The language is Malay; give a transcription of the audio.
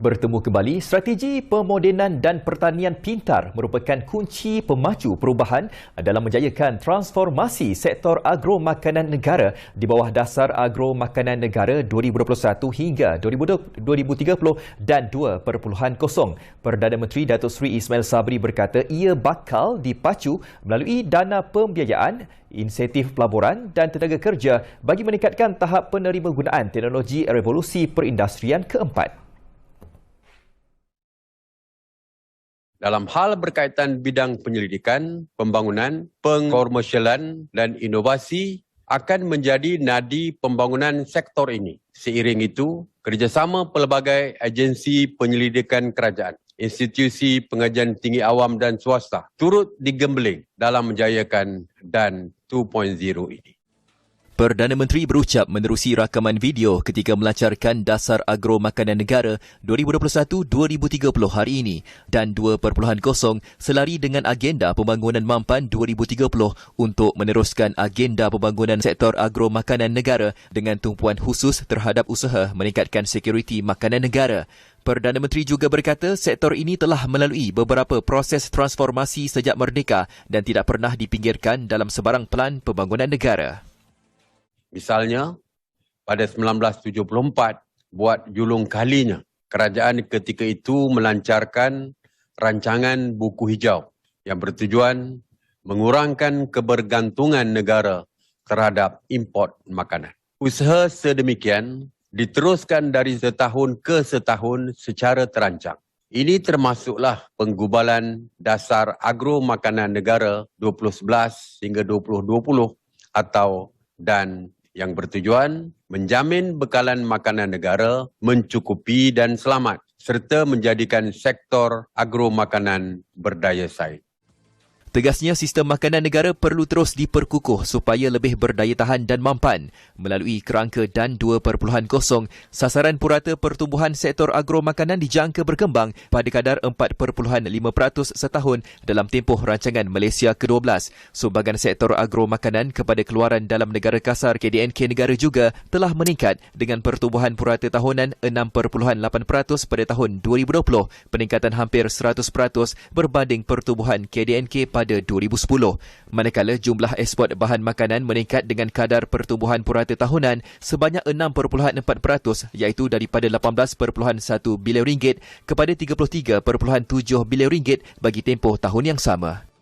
Bertemu kembali, strategi pemodenan dan pertanian pintar merupakan kunci pemacu perubahan dalam menjayakan transformasi sektor agro makanan negara di bawah dasar agro makanan negara 2021 hingga 2030 dan 2.0. Perdana Menteri Datuk Seri Ismail Sabri berkata ia bakal dipacu melalui dana pembiayaan, insentif pelaburan dan tenaga kerja bagi meningkatkan tahap penerima gunaan teknologi revolusi perindustrian keempat. Dalam hal berkaitan bidang penyelidikan, pembangunan, pengkomersialan dan inovasi akan menjadi nadi pembangunan sektor ini. Seiring itu, kerjasama pelbagai agensi penyelidikan kerajaan, institusi pengajian tinggi awam dan swasta turut digembeling dalam menjayakan DAN 2.0 ini. Perdana Menteri berucap menerusi rakaman video ketika melancarkan Dasar Agro Makanan Negara 2021-2030 hari ini dan 2.0 selari dengan agenda pembangunan mampan 2030 untuk meneruskan agenda pembangunan sektor agro makanan negara dengan tumpuan khusus terhadap usaha meningkatkan sekuriti makanan negara. Perdana Menteri juga berkata sektor ini telah melalui beberapa proses transformasi sejak merdeka dan tidak pernah dipinggirkan dalam sebarang pelan pembangunan negara. Misalnya, pada 1974, buat julung kalinya, kerajaan ketika itu melancarkan rancangan buku hijau yang bertujuan mengurangkan kebergantungan negara terhadap import makanan. Usaha sedemikian diteruskan dari setahun ke setahun secara terancang. Ini termasuklah penggubalan Dasar Agro Makanan Negara 2011 hingga 2020 atau DAN yang bertujuan menjamin bekalan makanan negara mencukupi dan selamat serta menjadikan sektor agro makanan berdaya saing. Tegasnya, sistem makanan negara perlu terus diperkukuh supaya lebih berdaya tahan dan mampan. Melalui kerangka DAN 2.0, sasaran purata pertumbuhan sektor agro makanan dijangka berkembang pada kadar 4.5% setahun dalam tempoh rancangan Malaysia ke-12. Sumbangan sektor agro makanan kepada keluaran dalam negara kasar KDNK negara juga telah meningkat dengan pertumbuhan purata tahunan 6.8% pada tahun 2020, peningkatan hampir 100% berbanding pertumbuhan KDNK pada 2010. Manakala jumlah eksport bahan makanan meningkat dengan kadar pertumbuhan purata tahunan sebanyak 6.4% iaitu daripada RM18.1 bilion kepada RM33.7 bilion bagi tempoh tahun yang sama.